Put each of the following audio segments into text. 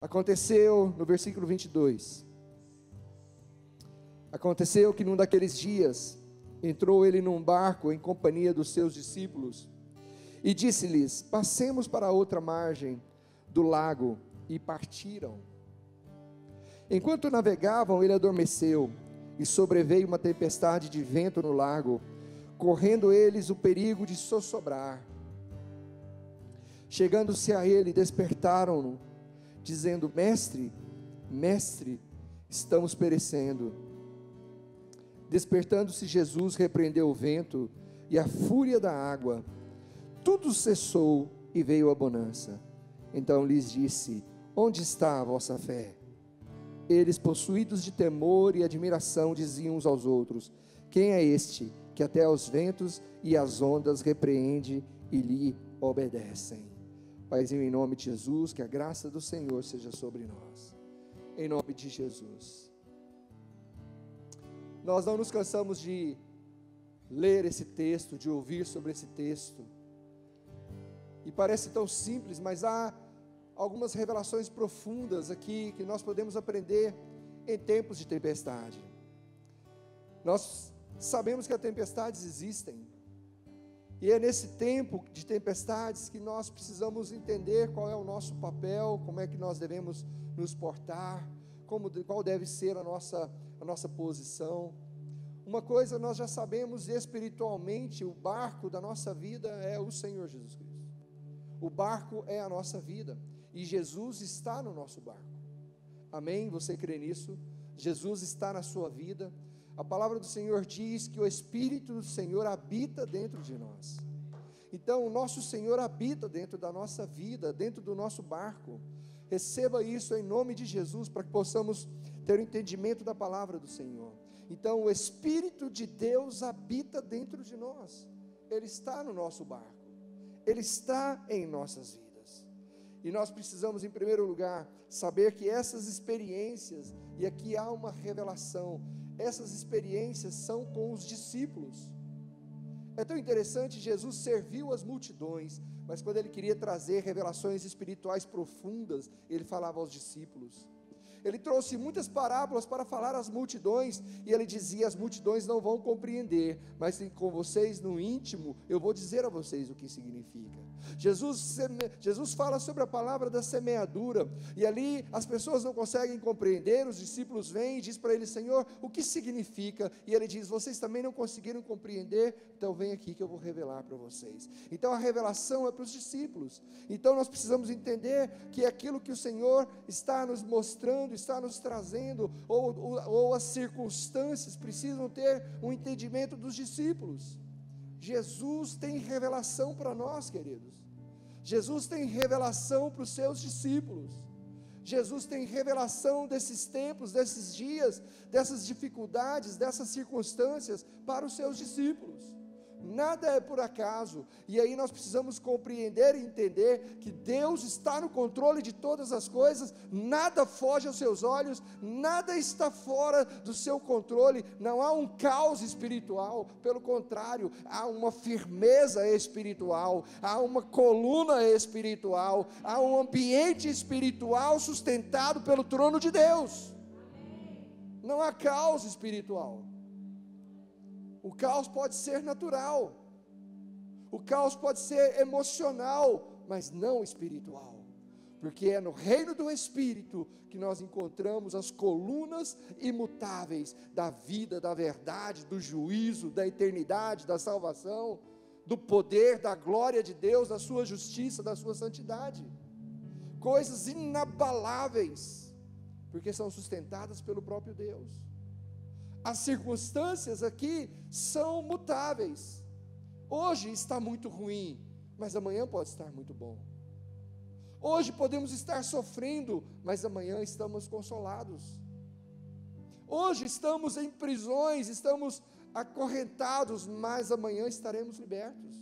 Aconteceu, no versículo 22, aconteceu que num daqueles dias, entrou ele num barco em companhia dos seus discípulos, e disse-lhes: passemos para a outra margem do lago, e partiram. Enquanto navegavam, ele adormeceu, e sobreveio uma tempestade de vento no lago, correndo eles o perigo de sossobrar. Chegando-se a ele, despertaram-no, dizendo: mestre, mestre, estamos perecendo. Despertando-se Jesus, repreendeu o vento e a fúria da água, tudo cessou e veio a bonança. Então lhes disse: onde está a vossa fé? Eles, possuídos de temor e admiração, diziam uns aos outros: quem é este que até aos ventos e às ondas repreende e lhe obedecem? Paizinho, em nome de Jesus, que a graça do Senhor seja sobre nós, em nome de Jesus. Nós não nos cansamos de ler esse texto, de ouvir sobre esse texto, e parece tão simples, mas há algumas revelações profundas aqui, que nós podemos aprender em tempos de tempestade. Nós sabemos que as tempestades existem, e é nesse tempo de tempestades que nós precisamos entender qual é o nosso papel, como é que nós devemos nos portar, qual deve ser a nossa posição. Uma coisa nós já sabemos espiritualmente: o barco da nossa vida é o Senhor Jesus Cristo. O barco é a nossa vida, e Jesus está no nosso barco. Amém? Você crê nisso? Jesus está na sua vida. A palavra do Senhor diz que o Espírito do Senhor habita dentro de nós. Então o nosso Senhor habita dentro da nossa vida, dentro do nosso barco. Receba isso em nome de Jesus, para que possamos ter o entendimento da palavra do Senhor. Então o Espírito de Deus habita dentro de nós. Ele está no nosso barco, Ele está em nossas vidas. E nós precisamos, em primeiro lugar, saber que essas experiências, e aqui há uma revelação, essas experiências são com os discípulos. É tão interessante, Jesus serviu as multidões, mas quando ele queria trazer revelações espirituais profundas, ele falava aos discípulos. Ele trouxe muitas parábolas para falar às multidões, e ele dizia: as multidões não vão compreender, mas com vocês no íntimo, eu vou dizer a vocês o que significa. Jesus fala sobre a palavra da semeadura, e ali as pessoas não conseguem compreender. Os discípulos vêm e dizem para ele: Senhor, o que significa? E ele diz: vocês também não conseguiram compreender? Então vem aqui que eu vou revelar para vocês. Então a revelação é para os discípulos. Então nós precisamos entender que aquilo que o Senhor está nos mostrando, está nos trazendo, ou as circunstâncias precisam ter um entendimento dos discípulos. Jesus tem revelação para nós, queridos. Jesus tem revelação para os seus discípulos. Jesus tem revelação desses tempos, desses dias, dessas dificuldades, dessas circunstâncias para os seus discípulos. Nada é por acaso, e aí nós precisamos compreender e entender que Deus está no controle de todas as coisas, nada foge aos seus olhos, nada está fora do seu controle, não há um caos espiritual, pelo contrário, há uma firmeza espiritual, há uma coluna espiritual, há um ambiente espiritual sustentado pelo trono de Deus. Não há caos espiritual. O caos pode ser natural, o caos pode ser emocional, mas não espiritual, porque é no reino do Espírito que nós encontramos as colunas imutáveis da vida, da verdade, do juízo, da eternidade, da salvação, do poder, da glória de Deus, da sua justiça, da sua santidade, coisas inabaláveis, porque são sustentadas pelo próprio Deus. As circunstâncias aqui são mutáveis. Hoje está muito ruim, mas amanhã pode estar muito bom. Hoje podemos estar sofrendo, mas amanhã estamos consolados. Hoje estamos em prisões, estamos acorrentados, mas amanhã estaremos libertos.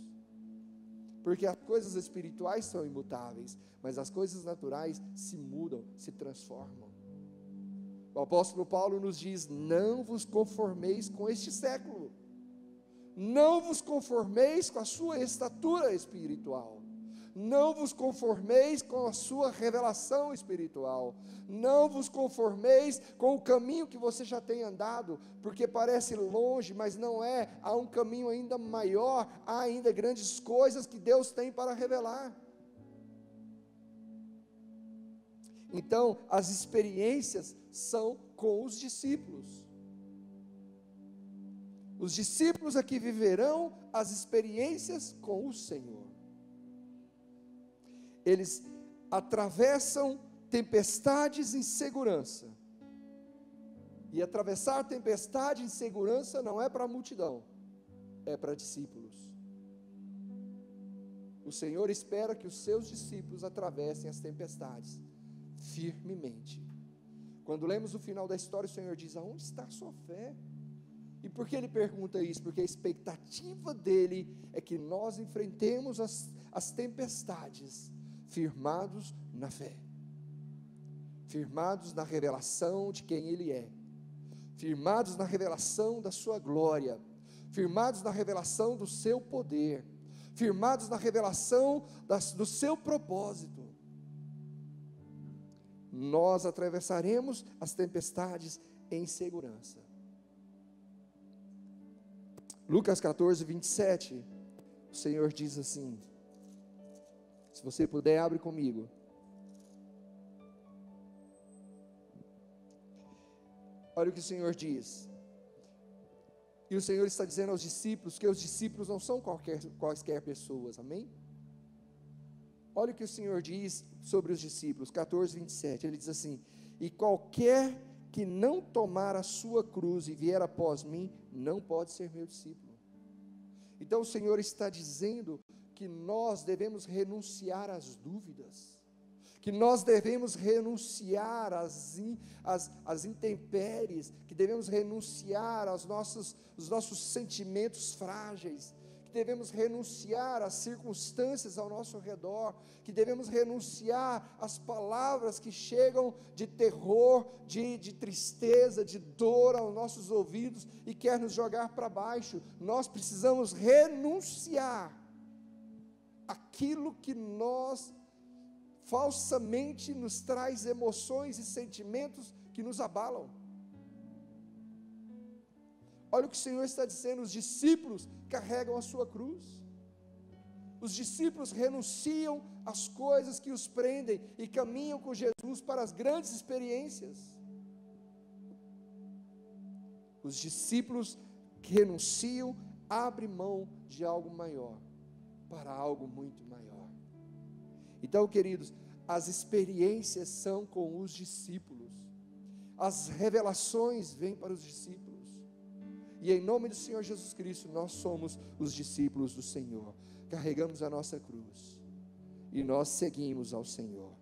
Porque as coisas espirituais são imutáveis, mas as coisas naturais se mudam, se transformam. O apóstolo Paulo nos diz: não vos conformeis com este século, não vos conformeis com a sua estatura espiritual, Não vos conformeis com a sua revelação espiritual. Não vos conformeis com o caminho que você já tem andado, porque parece longe, mas não é. Há um caminho ainda maior, há ainda grandes coisas que Deus tem para revelar. Então, as experiências são com os discípulos. Os discípulos aqui viverão as experiências com o Senhor. Eles atravessam tempestades em segurança. E atravessar tempestade em segurança não é para a multidão, é para discípulos. O Senhor espera que os seus discípulos atravessem as tempestades firmemente. Quando lemos o final da história, o Senhor diz: aonde está a sua fé? E por que ele pergunta isso? Porque a expectativa dele é que nós enfrentemos as tempestades firmados na fé, firmados na revelação de quem ele é, firmados na revelação da sua glória, firmados na revelação do seu poder, firmados na revelação do seu propósito. Nós atravessaremos as tempestades em segurança. Lucas 14, 27, o Senhor diz assim, se você puder, abre comigo. Olha o que o Senhor diz. E o Senhor está dizendo aos discípulos que os discípulos não são quaisquer pessoas, amém? Olha o que o Senhor diz sobre os discípulos, 14, 27, ele diz assim: e qualquer que não tomar a sua cruz e vier após mim, não pode ser meu discípulo. Então o Senhor está dizendo que nós devemos renunciar às dúvidas, que nós devemos renunciar às intempéries, que devemos renunciar os nossos sentimentos frágeis, que devemos renunciar às circunstâncias ao nosso redor, que devemos renunciar às palavras que chegam de terror, de tristeza, de dor aos nossos ouvidos e quer nos jogar para baixo. Nós precisamos renunciar aquilo que falsamente nos traz emoções e sentimentos que nos abalam. Olha o que o Senhor está dizendo: os discípulos carregam a sua cruz, os discípulos renunciam às coisas que os prendem e caminham com Jesus para as grandes experiências. Os discípulos que renunciam, abrem mão de algo maior, para algo muito maior. Então, queridos, as experiências são com os discípulos, as revelações vêm para os discípulos, e em nome do Senhor Jesus Cristo, nós somos os discípulos do Senhor, carregamos a nossa cruz, e nós seguimos ao Senhor,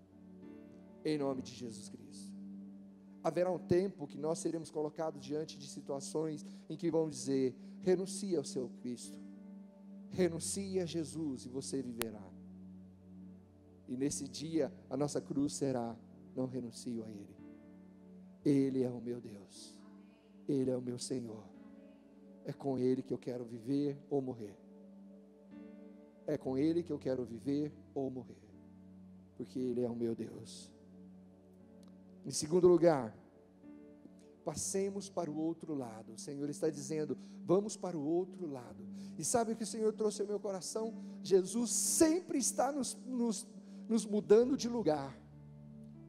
em nome de Jesus Cristo. Haverá um tempo que nós seremos colocados diante de situações em que vão dizer: renuncie ao seu Cristo, renuncie a Jesus e você viverá. E nesse dia a nossa cruz será: não renuncio a Ele, Ele é o meu Deus, Ele é o meu Senhor, é com Ele que eu quero viver ou morrer, é com Ele que eu quero viver ou morrer, porque Ele é o meu Deus. Em segundo lugar, passemos para o outro lado. O Senhor está dizendo: vamos para o outro lado. E sabe o que o Senhor trouxe ao meu coração? Jesus sempre está nos mudando de lugar.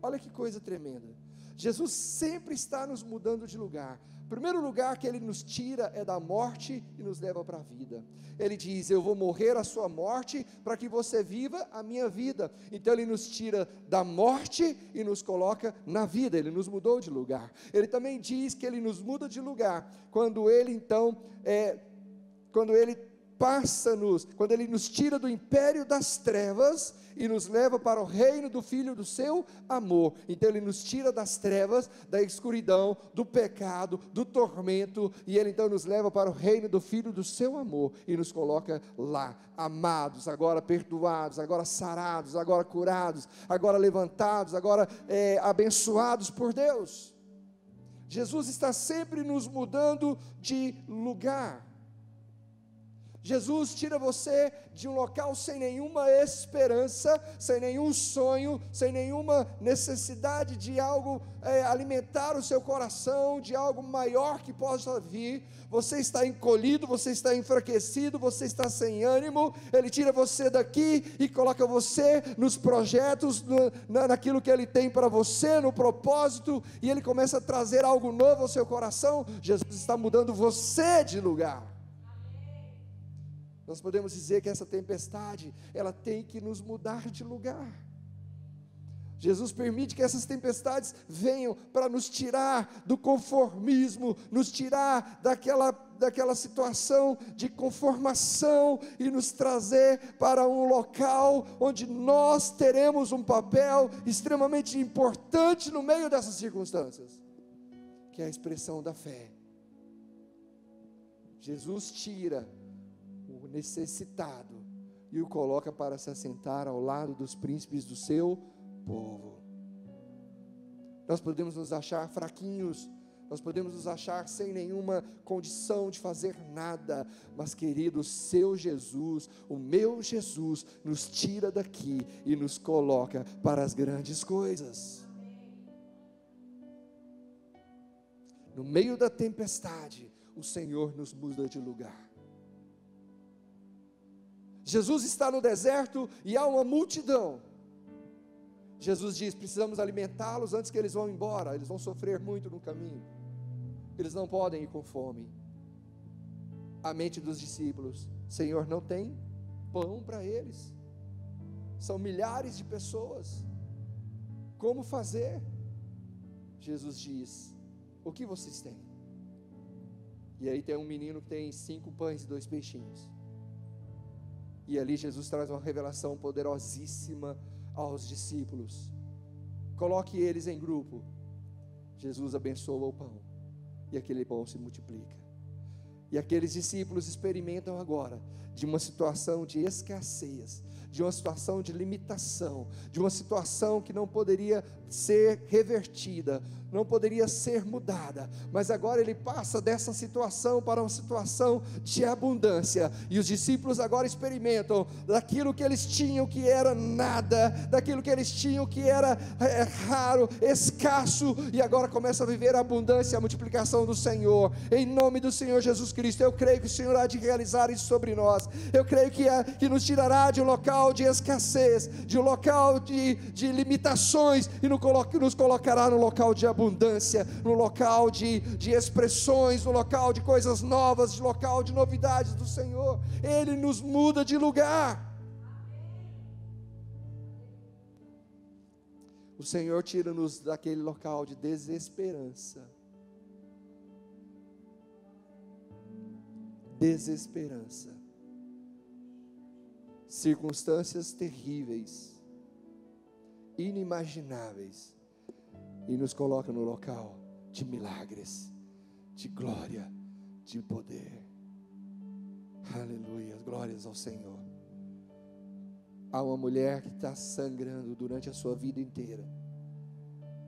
Olha que coisa tremenda. Jesus sempre está nos mudando de lugar. O primeiro lugar que Ele nos tira é da morte e nos leva para a vida. Ele diz: eu vou morrer a sua morte para que você viva a minha vida. Então Ele nos tira da morte e nos coloca na vida. Ele nos mudou de lugar. Ele também diz que Ele nos muda de lugar quando Ele então quando Ele nos tira do império das trevas e nos leva para o reino do Filho do seu amor. Então Ele nos tira das trevas, da escuridão, do pecado, do tormento, e Ele então nos leva para o reino do Filho do seu amor, e nos coloca lá, amados, agora perdoados, agora sarados, agora curados, agora levantados, agora abençoados por Deus. Jesus está sempre nos mudando de lugar. Jesus tira você de um local sem nenhuma esperança, sem nenhum sonho, sem nenhuma necessidade de algo alimentar o seu coração, de algo maior que possa vir. Você está encolhido, você está enfraquecido, você está sem ânimo. Ele tira você daqui e coloca você nos projetos, naquilo que Ele tem para você, no propósito, e Ele começa a trazer algo novo ao seu coração. Jesus está mudando você de lugar. Nós podemos dizer que essa tempestade, ela tem que nos mudar de lugar. Jesus permite que essas tempestades venham para nos tirar do conformismo, nos tirar daquela situação de conformação e nos trazer para um local onde nós teremos um papel extremamente importante no meio dessas circunstâncias, que é a expressão da fé. Jesus tira o necessitado e o coloca para se assentar ao lado dos príncipes do seu povo. Nós podemos nos achar fraquinhos, nós podemos nos achar sem nenhuma condição de fazer nada, mas querido, o seu Jesus, o meu Jesus, nos tira daqui e nos coloca para as grandes coisas. No meio da tempestade, o Senhor nos muda de lugar. Jesus está no deserto e há uma multidão. Jesus diz: precisamos alimentá-los antes que eles vão embora, eles vão sofrer muito no caminho, eles não podem ir com fome. A mente dos discípulos: Senhor, não tem pão para eles, são milhares de pessoas, como fazer? Jesus diz: o que vocês têm? E aí tem um menino que tem 5 pães e 2 peixinhos, e ali Jesus traz uma revelação poderosíssima aos discípulos: coloque eles em grupo. Jesus abençoa o pão, e aquele pão se multiplica, e aqueles discípulos experimentam agora de uma situação de escassez, de uma situação de limitação, de uma situação que não poderia ser revertida, não poderia ser mudada, mas agora ele passa dessa situação para uma situação de abundância, e os discípulos agora experimentam daquilo que eles tinham que era nada, daquilo que eles tinham que era raro, escasso, e agora começam a viver a abundância, a multiplicação do Senhor. Em nome do Senhor Jesus Cristo, eu creio que o Senhor há de realizar isso sobre nós. Eu creio que nos tirará de um local de escassez, de um local de limitações, e nos colocará no local de abundância, no local de expressões, no local de coisas novas, no local de novidades do Senhor. Ele nos muda de lugar. O Senhor tira-nos daquele local de desesperança. Circunstâncias terríveis, inimagináveis, e nos coloca no local de milagres, de glória, de poder. Aleluia, glórias ao Senhor. Há uma mulher que está sangrando durante a sua vida inteira.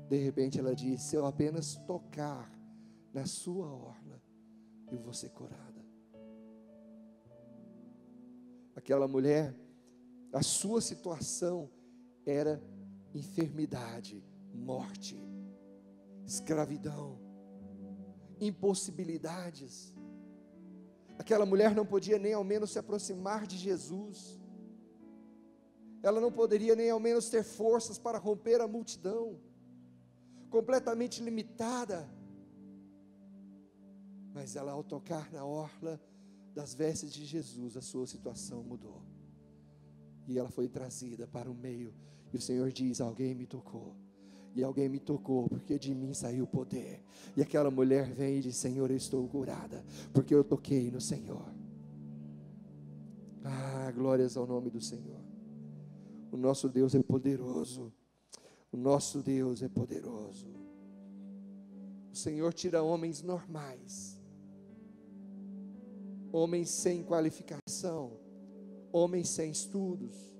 De repente ela diz: se eu apenas tocar na sua orla, eu vou ser curada. Aquela mulher, a sua situação era enfermidade, morte, escravidão, impossibilidades. Aquela mulher não podia nem ao menos se aproximar de Jesus. Ela não poderia nem ao menos ter forças para romper a multidão, completamente limitada. Mas ela, ao tocar na orla das vestes de Jesus, a sua situação mudou, e ela foi trazida para o meio. E o Senhor diz: alguém me tocou, e alguém me tocou, porque de mim saiu poder. E aquela mulher vem e diz: Senhor, eu estou curada, porque eu toquei no Senhor. Ah, glórias ao nome do Senhor. O nosso Deus é poderoso, o nosso Deus é poderoso. O Senhor tira homens normais, homens sem qualificação, homens sem estudos,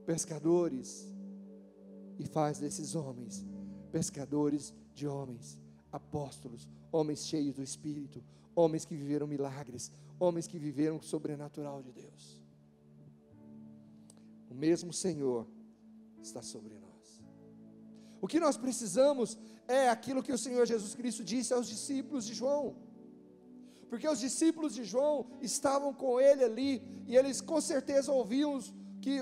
pescadores, e faz desses homens pescadores de homens, apóstolos, homens cheios do Espírito, homens que viveram milagres, homens que viveram o sobrenatural de Deus. O mesmo Senhor está sobre nós. O que nós precisamos é aquilo que o Senhor Jesus Cristo disse aos discípulos de João, porque os discípulos de João estavam com ele ali, e eles com certeza ouviam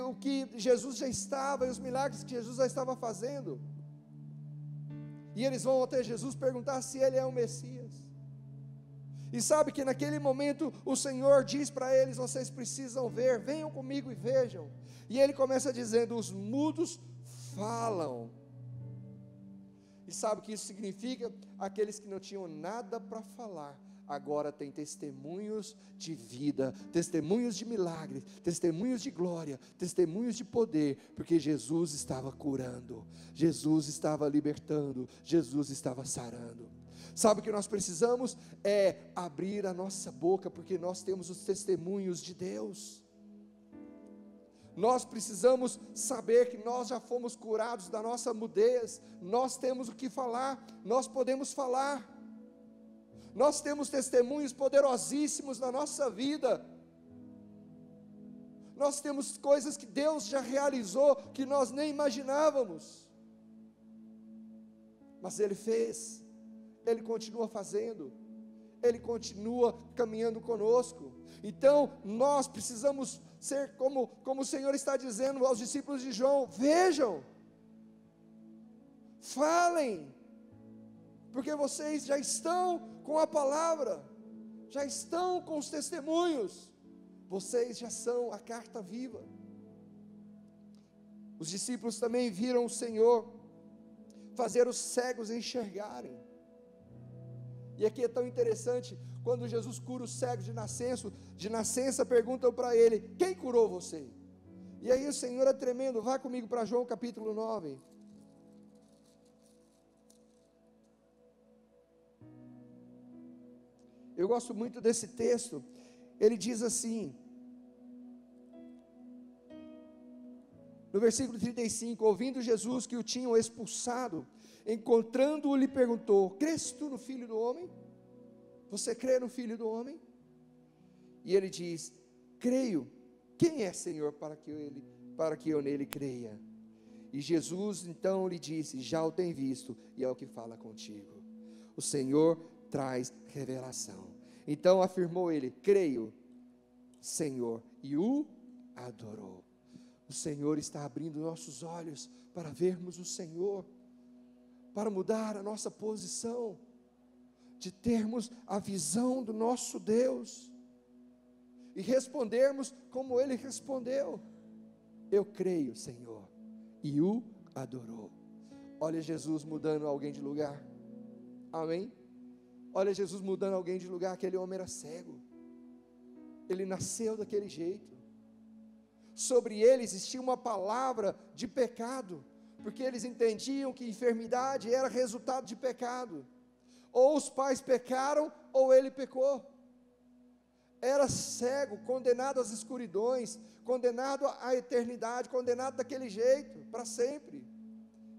o que Jesus já estava, e os milagres que Jesus já estava fazendo, e eles vão até Jesus perguntar se ele é o Messias, e sabe que naquele momento o Senhor diz para eles: vocês precisam ver, venham comigo e vejam. E ele começa dizendo: os mudos falam. E sabe o que isso significa? Aqueles que não tinham nada para falar, agora têm testemunhos de vida, testemunhos de milagres, testemunhos de glória, testemunhos de poder, porque Jesus estava curando, Jesus estava libertando, Jesus estava sarando. Sabe o que nós precisamos? É abrir a nossa boca, porque nós temos os testemunhos de Deus. Nós precisamos saber que nós já fomos curados da nossa mudez, nós temos o que falar, nós podemos falar, nós temos testemunhos poderosíssimos na nossa vida, nós temos coisas que Deus já realizou, que nós nem imaginávamos, mas Ele fez, Ele continua fazendo, Ele continua caminhando conosco. Então nós precisamos ser como o Senhor está dizendo aos discípulos de João: vejam, falem, porque vocês já estão com a palavra, já estão com os testemunhos, vocês já são a carta viva. Os discípulos também viram o Senhor fazer os cegos enxergarem. E aqui é tão interessante, quando Jesus cura os cegos de nascença, perguntam para ele: quem curou você? E aí o Senhor é tremendo. Vá comigo para João capítulo 9. Eu gosto muito desse texto. Ele diz assim, no versículo 35, ouvindo Jesus que o tinham expulsado, encontrando-o, lhe perguntou: crês tu no Filho do Homem? Você crê no Filho do Homem? E ele diz: creio. Quem é, Senhor, para que eu nele creia? E Jesus então lhe disse: já o tem visto, e é o que fala contigo. O Senhor traz revelação. Então afirmou ele: creio, Senhor, e o adorou. O Senhor está abrindo nossos olhos para vermos o Senhor, para mudar a nossa posição, de termos a visão do nosso Deus, e respondermos como Ele respondeu: eu creio, Senhor, e o adorou. Olha Jesus mudando alguém de lugar, amém? Olha Jesus mudando alguém de lugar. Aquele homem era cego, ele nasceu daquele jeito, sobre ele existia uma palavra de pecado, porque eles entendiam que enfermidade era resultado de pecado, ou os pais pecaram, ou ele pecou. Era cego, condenado às escuridões, condenado à eternidade, condenado daquele jeito, para sempre.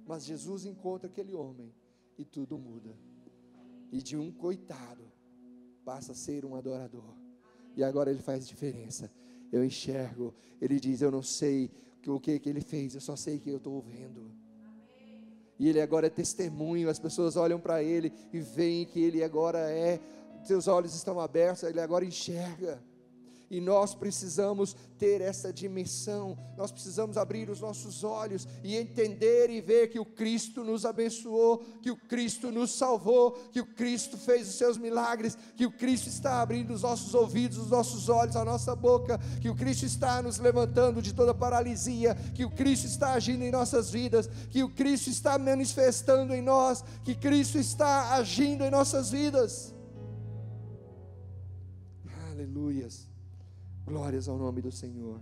Mas Jesus encontra aquele homem, e tudo muda, e de um coitado, passa a ser um adorador, e agora ele faz diferença. Eu enxergo, ele diz: eu não sei o que ele fez, eu só sei que eu estou vendo. E ele agora é testemunho, as pessoas olham para ele e veem que ele agora seus olhos estão abertos, ele agora enxerga. E nós precisamos ter essa dimensão, nós precisamos abrir os nossos olhos e entender e ver que o Cristo nos abençoou, que o Cristo nos salvou, que o Cristo fez os seus milagres, que o Cristo está abrindo os nossos ouvidos, os nossos olhos, a nossa boca, que o Cristo está nos levantando de toda paralisia, que o Cristo está agindo em nossas vidas, que o Cristo está manifestando em nós, que Cristo está agindo em nossas vidas. Aleluias. Glórias ao nome do Senhor.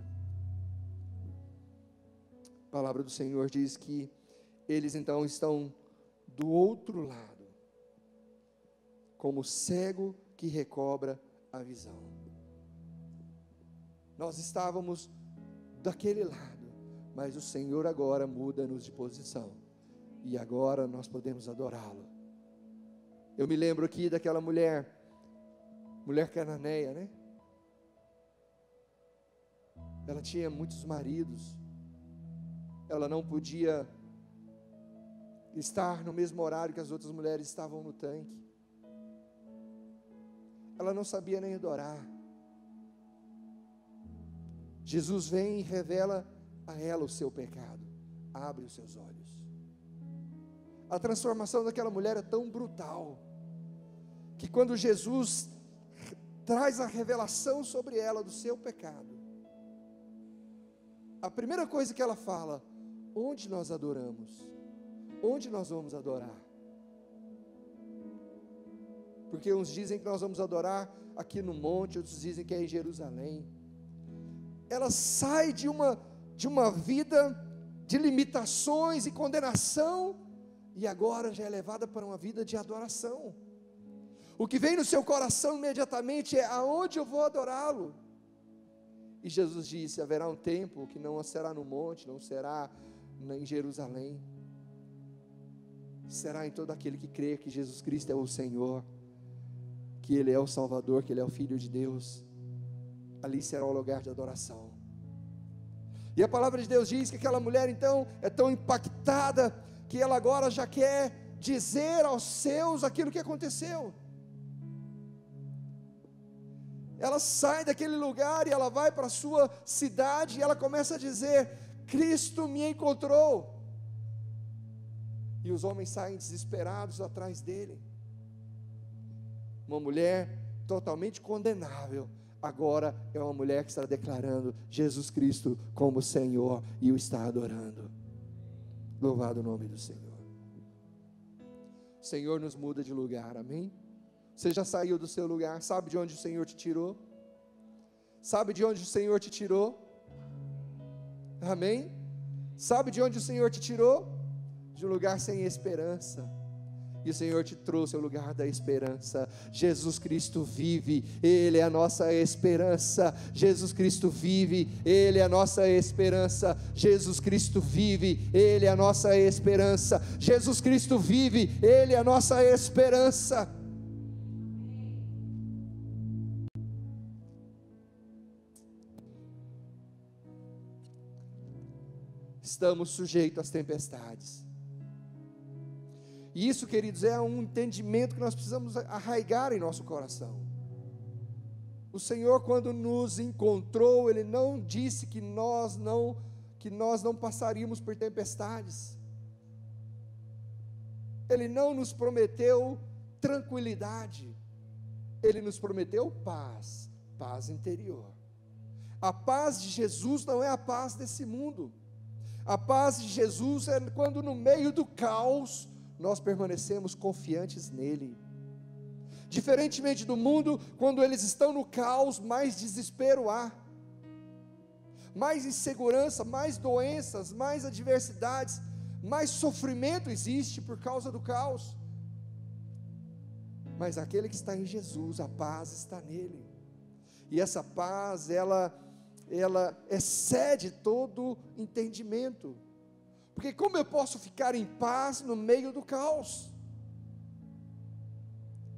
A palavra do Senhor diz que eles então estão do outro lado, como cego que recobra a visão. Nós estávamos daquele lado, mas o Senhor agora muda-nos de posição, e agora nós podemos adorá-lo. Eu me lembro aqui daquela mulher cananeia, né? ela tinha muitos maridos, ela não podia estar no mesmo horário que as outras mulheres estavam no tanque, ela não sabia nem adorar. Jesus vem e revela a ela o seu pecado, abre os seus olhos. A transformação daquela mulher é tão brutal, que quando Jesus traz a revelação sobre ela do seu pecado, a primeira coisa que ela fala: onde nós adoramos? Onde nós vamos adorar? Porque uns dizem que nós vamos adorar aqui no monte, outros dizem que é em Jerusalém. Ela sai de uma vida de limitações e condenação, e agora já é levada para uma vida de adoração. O que vem no seu coração imediatamente é: aonde eu vou adorá-lo? E Jesus disse: haverá um tempo que não será no monte, não será em Jerusalém, será em todo aquele que crê que Jesus Cristo é o Senhor, que Ele é o Salvador, que Ele é o Filho de Deus. Ali será o lugar de adoração. E a palavra de Deus diz que aquela mulher então é tão impactada, que ela agora já quer dizer aos seus aquilo que aconteceu. Ela sai daquele lugar e ela vai para a sua cidade, e ela começa a dizer: Cristo me encontrou. E os homens saem desesperados atrás dele. Uma mulher totalmente condenável, agora é uma mulher que está declarando Jesus Cristo como Senhor e o está adorando. Louvado o nome do Senhor. O Senhor nos muda de lugar, amém? Você já saiu do seu lugar? Sabe de onde o Senhor te tirou? Sabe de onde o Senhor te tirou? Amém? Sabe de onde o Senhor te tirou? De um lugar sem esperança. E o Senhor te trouxe ao lugar da esperança. Jesus Cristo vive, Ele é a nossa esperança. Jesus Cristo vive, Ele é a nossa esperança. Jesus Cristo vive, Ele é a nossa esperança. Jesus Cristo vive, Ele é a nossa esperança. Estamos sujeitos às tempestades. E isso, queridos, é um entendimento que nós precisamos arraigar em nosso coração. O Senhor, quando nos encontrou, Ele não disse que nós não passaríamos por tempestades. Ele não nos prometeu tranquilidade. Ele nos prometeu paz, paz interior. A paz de Jesus não é a paz desse mundo. A paz de Jesus é quando no meio do caos nós permanecemos confiantes nele. Diferentemente do mundo, quando eles estão no caos, mais desespero há, mais insegurança, mais doenças, mais adversidades, mais sofrimento existe por causa do caos. Mas aquele que está em Jesus, a paz está nele. E essa paz, ela excede todo entendimento. Porque como eu posso ficar em paz no meio do caos?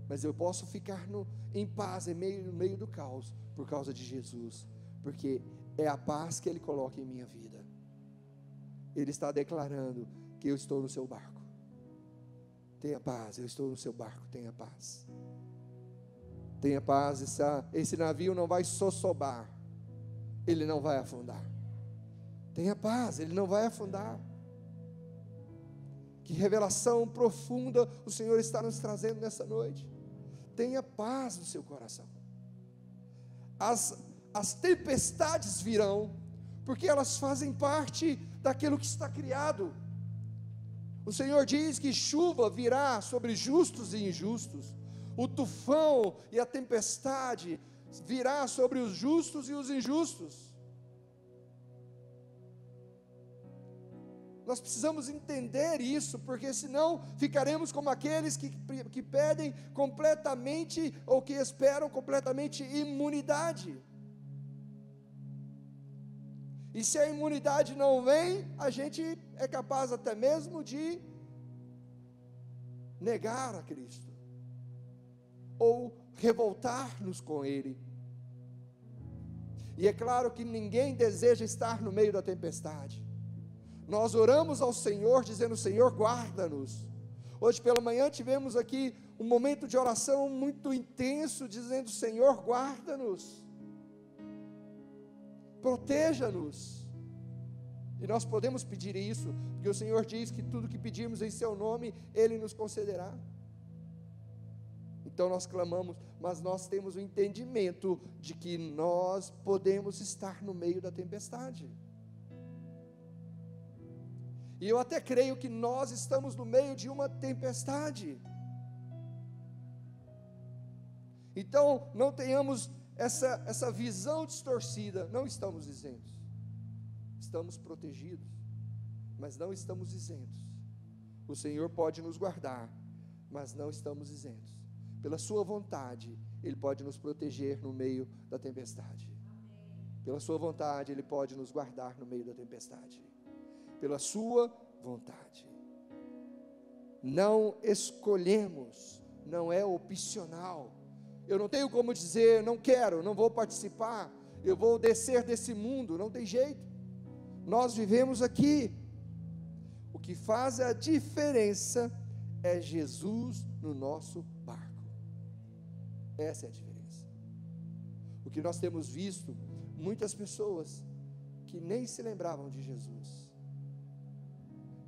Mas eu posso ficar em paz no meio do caos, por causa de Jesus, porque é a paz que Ele coloca em minha vida. Ele está declarando que eu estou no seu barco. Tenha paz, eu estou no seu barco, tenha paz. Tenha paz, esse navio não vai sossobar, ele não vai afundar. Tenha paz, ele não vai afundar. Que revelação profunda o Senhor está nos trazendo nessa noite. Tenha paz no seu coração. As tempestades virão, porque elas fazem parte daquilo que está criado. O Senhor diz que chuva virá sobre justos e injustos. O tufão e a tempestade virá sobre os justos e os injustos. Nós precisamos entender isso, porque senão ficaremos como aqueles que pedem completamente, ou que esperam completamente imunidade. E se a imunidade não vem, a gente é capaz até mesmo de negar a Cristo, ou revoltar-nos com Ele. E é claro que ninguém deseja estar no meio da tempestade. Nós oramos ao Senhor dizendo: Senhor, guarda-nos. Hoje pela manhã tivemos aqui um momento de oração muito intenso, dizendo: Senhor, guarda-nos, proteja-nos. E nós podemos pedir isso, porque o Senhor diz que tudo que pedirmos em seu nome, Ele nos concederá. Então nós clamamos, mas nós temos o entendimento de que nós podemos estar no meio da tempestade. E eu até creio que nós estamos no meio de uma tempestade. Então não tenhamos essa visão distorcida. Não estamos isentos. Estamos protegidos, mas não estamos isentos. O Senhor pode nos guardar, mas não estamos isentos. Pela sua vontade, Ele pode nos proteger no meio da tempestade. Pela sua vontade, Ele pode nos guardar no meio da tempestade. Pela sua vontade. Não escolhemos, não é opcional. Eu não tenho como dizer: não quero, não vou participar, eu vou descer desse mundo. Não tem jeito. Nós vivemos aqui. O que faz a diferença é Jesus no nosso barco. Essa é a diferença. O que nós temos visto, muitas pessoas que nem se lembravam de Jesus,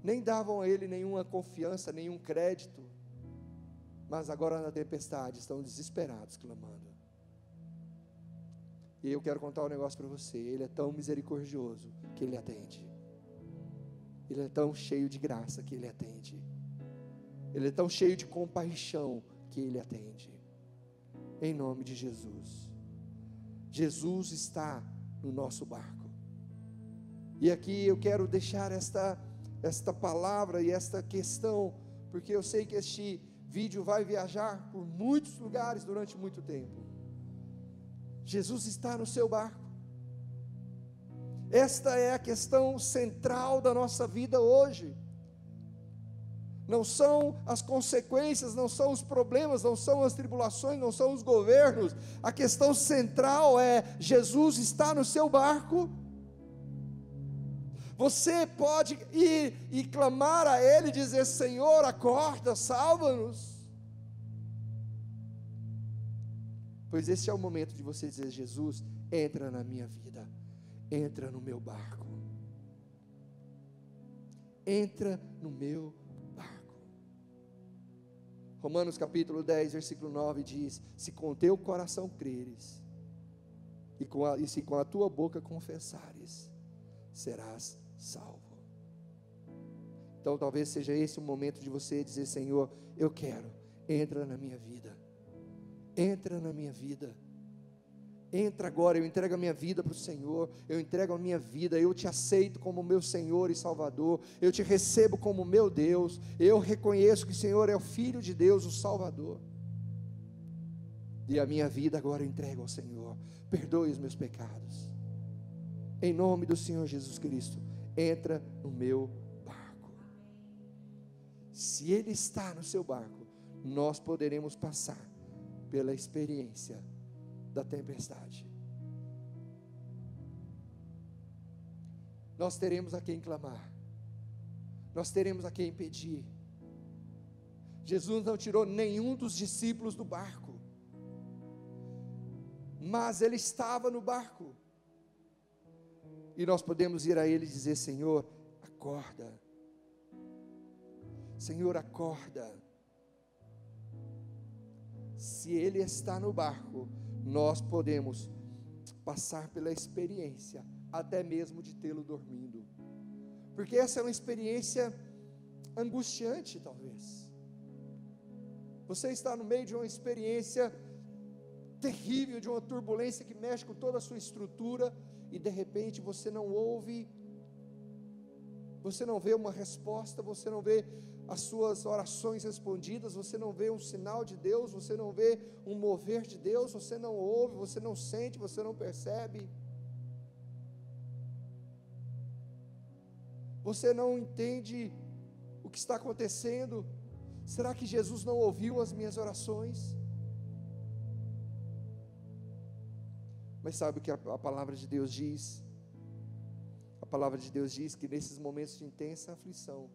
nem davam a Ele nenhuma confiança, nenhum crédito, mas agora na tempestade estão desesperados, clamando. E eu quero contar um negócio para você: Ele é tão misericordioso que Ele atende. Ele é tão cheio de graça que Ele atende. Ele é tão cheio de compaixão que Ele atende. Em nome de Jesus. Jesus está no nosso barco. E aqui eu quero deixar esta palavra e esta questão, porque eu sei que este vídeo vai viajar por muitos lugares durante muito tempo. Jesus está no seu barco. Esta é a questão central da nossa vida hoje. Não são as consequências, não são os problemas, não são as tribulações, não são os governos. A questão central é: Jesus está no seu barco. Você pode ir e clamar a Ele e dizer: Senhor, acorda, salva-nos. Pois esse é o momento de você dizer: Jesus, entra na minha vida, entra no meu barco, entra no meu barco. Romanos capítulo 10, versículo 9 diz: se com teu coração creres, e se com a tua boca confessares, serás salvo. Então talvez seja esse o momento de você dizer: Senhor, eu quero, entra na minha vida, entra na minha vida, entra agora. Eu entrego a minha vida para o Senhor, eu entrego a minha vida, eu te aceito como meu Senhor e Salvador, eu te recebo como meu Deus, eu reconheço que o Senhor é o Filho de Deus, o Salvador, e a minha vida agora eu entrego ao Senhor. Perdoe os meus pecados, em nome do Senhor Jesus Cristo. Entra no meu barco. Se Ele está no seu barco, nós poderemos passar pela experiência da tempestade. Nós teremos a quem clamar, nós teremos a quem pedir. Jesus não tirou nenhum dos discípulos do barco, mas Ele estava no barco, e nós podemos ir a Ele e dizer: Senhor, acorda, Senhor, acorda. Se Ele está no barco, nós podemos passar pela experiência, até mesmo de tê-lo dormindo, porque essa é uma experiência angustiante. Talvez você está no meio de uma experiência terrível, de uma turbulência que mexe com toda a sua estrutura, e de repente você não ouve, você não vê uma resposta, você não vê as suas orações respondidas, você não vê um sinal de Deus, você não vê um mover de Deus, você não ouve, você não sente, você não percebe, você não entende o que está acontecendo. Será que Jesus não ouviu as minhas orações? Mas sabe o que a palavra de Deus diz? A palavra de Deus diz que nesses momentos de intensa aflição,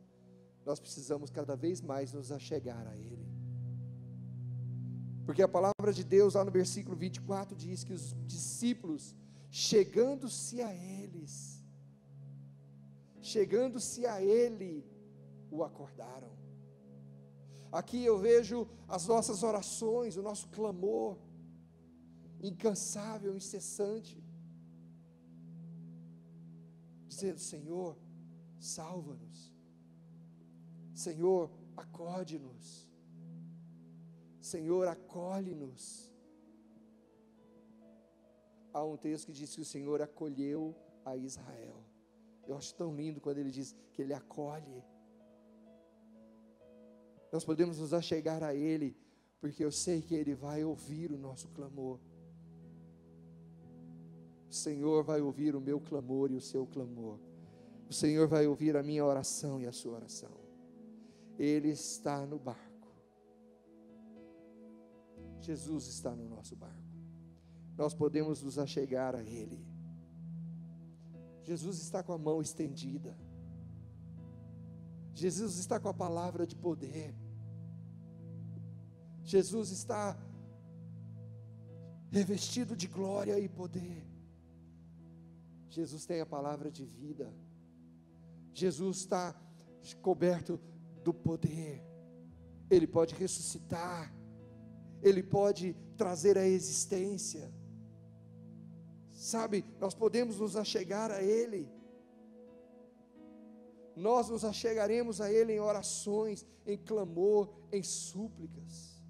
nós precisamos cada vez mais nos achegar a Ele. Porque a palavra de Deus, lá no versículo 24, diz que os discípulos, chegando-se a Ele, o acordaram. Aqui eu vejo as nossas orações, o nosso clamor, incansável, incessante, dizendo: Senhor, salva-nos, Senhor, acode-nos, Senhor, acolhe-nos. Há um texto que diz que o Senhor acolheu a Israel. Eu acho tão lindo quando ele diz que Ele acolhe. Nós podemos nos achegar a Ele, porque eu sei que Ele vai ouvir o nosso clamor. O Senhor vai ouvir o meu clamor e o seu clamor. O Senhor vai ouvir a minha oração e a sua oração. Ele está no barco. Jesus está no nosso barco. Nós podemos nos achegar a Ele. Jesus está com a mão estendida. Jesus está com a palavra de poder. Jesus está revestido de glória e poder. Jesus tem a palavra de vida. Jesus está coberto do poder. Ele pode ressuscitar. Ele pode trazer a existência. Sabe, nós podemos nos achegar a Ele. Nós nos achegaremos a Ele em orações, em clamor, em súplicas.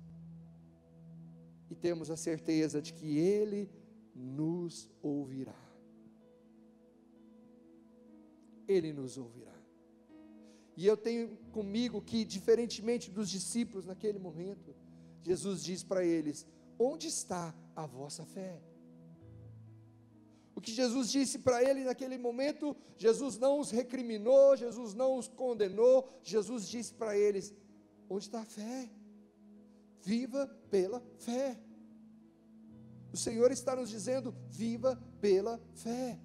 E temos a certeza de que Ele nos ouvirá. Ele nos ouvirá. E eu tenho comigo que, diferentemente dos discípulos naquele momento, Jesus diz para eles: onde está a vossa fé? O que Jesus disse para ele naquele momento, Jesus não os recriminou, Jesus não os condenou, Jesus disse para eles: onde está a fé? Viva pela fé. O Senhor está nos dizendo: viva pela fé.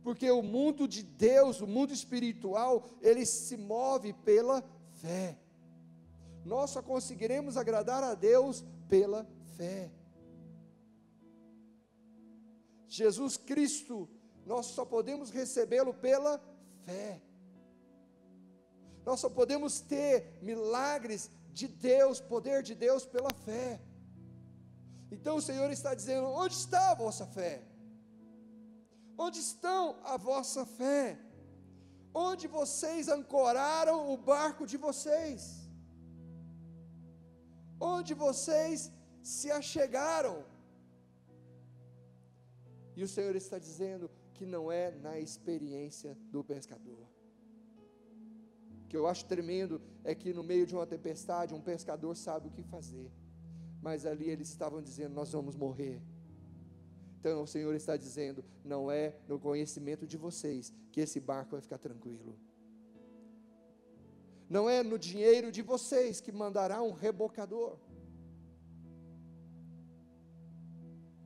Porque o mundo de Deus, o mundo espiritual, ele se move pela fé. Nós só conseguiremos agradar a Deus pela fé. Jesus Cristo, nós só podemos recebê-lo pela fé. Nós só podemos ter milagres de Deus, poder de Deus pela fé. Então o Senhor está dizendo: onde está a vossa fé? Onde estão a vossa fé? Onde vocês ancoraram o barco de vocês? Onde vocês se achegaram? E o Senhor está dizendo que não é na experiência do pescador. O que eu acho tremendo é que no meio de uma tempestade, um pescador sabe o que fazer. Mas ali eles estavam dizendo: nós vamos morrer. Então o Senhor está dizendo: não é no conhecimento de vocês que esse barco vai ficar tranquilo. Não é no dinheiro de vocês que mandará um rebocador.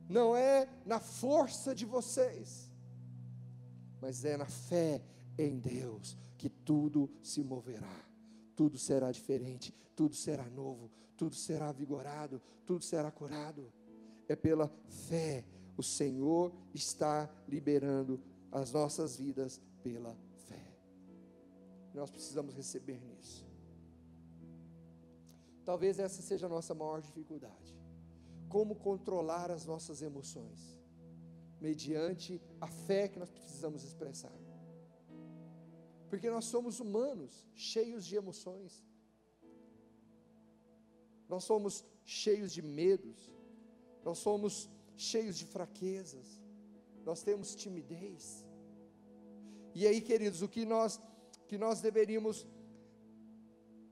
Não é na força de vocês, mas é na fé em Deus que tudo se moverá, tudo será diferente, tudo será novo, tudo será vigorado, tudo será curado. É pela fé. O Senhor está liberando as nossas vidas pela fé. Nós precisamos receber nisso. Talvez essa seja a nossa maior dificuldade. Como controlar as nossas emoções, mediante a fé que nós precisamos expressar. Porque nós somos humanos, cheios de emoções. Nós somos cheios de medos. Nós somos cheios de fraquezas. Nós temos timidez. E aí, queridos, o que nós deveríamos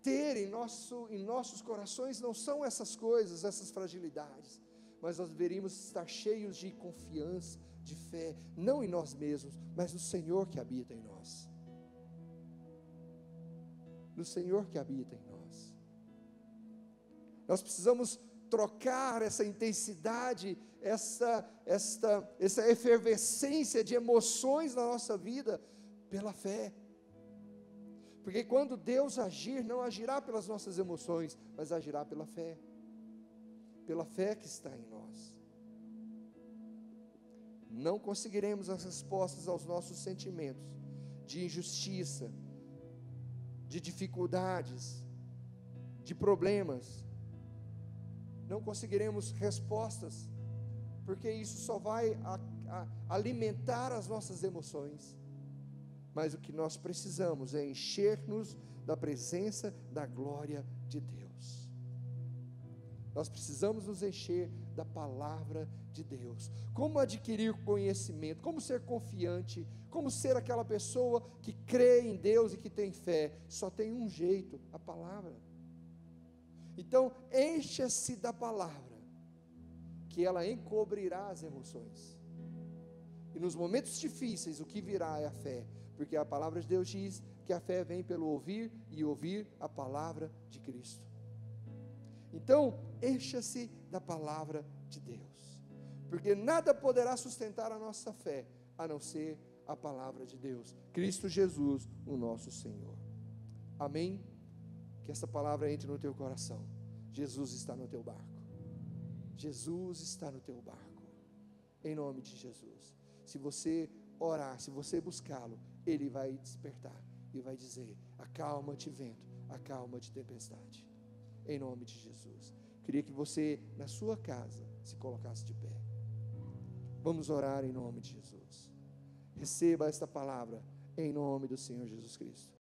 ter em nossos corações não são essas coisas, essas fragilidades, mas nós deveríamos estar cheios de confiança, de fé, não em nós mesmos, mas no Senhor que habita em nós. No Senhor que habita em nós. Nós precisamos trocar essa intensidade, essa efervescência de emoções na nossa vida pela fé. Porque quando Deus agir, não agirá pelas nossas emoções, mas agirá pela fé que está em nós. Não conseguiremos as respostas aos nossos sentimentos de injustiça, de dificuldades, de problemas. Não conseguiremos respostas, porque isso só vai alimentar as nossas emoções. Mas o que nós precisamos é encher-nos da presença da glória de Deus. Nós precisamos nos encher da palavra de Deus. Como adquirir conhecimento, como ser confiante, como ser aquela pessoa que crê em Deus e que tem fé. Só tem um jeito, a palavra. Então, encha-se da palavra, que ela encobrirá as emoções. E nos momentos difíceis, o que virá é a fé, porque a palavra de Deus diz que a fé vem pelo ouvir, e ouvir a palavra de Cristo. Então, encha-se da palavra de Deus, porque nada poderá sustentar a nossa fé, a não ser a palavra de Deus, Cristo Jesus, o nosso Senhor. Amém? Que essa palavra entre no teu coração. Jesus está no teu barco. Jesus está no teu barco. Em nome de Jesus. Se você orar, se você buscá-lo, Ele vai despertar e vai dizer: acalma-te vento, acalma-te tempestade. Em nome de Jesus. Queria que você, na sua casa, se colocasse de pé. Vamos orar em nome de Jesus. Receba esta palavra em nome do Senhor Jesus Cristo.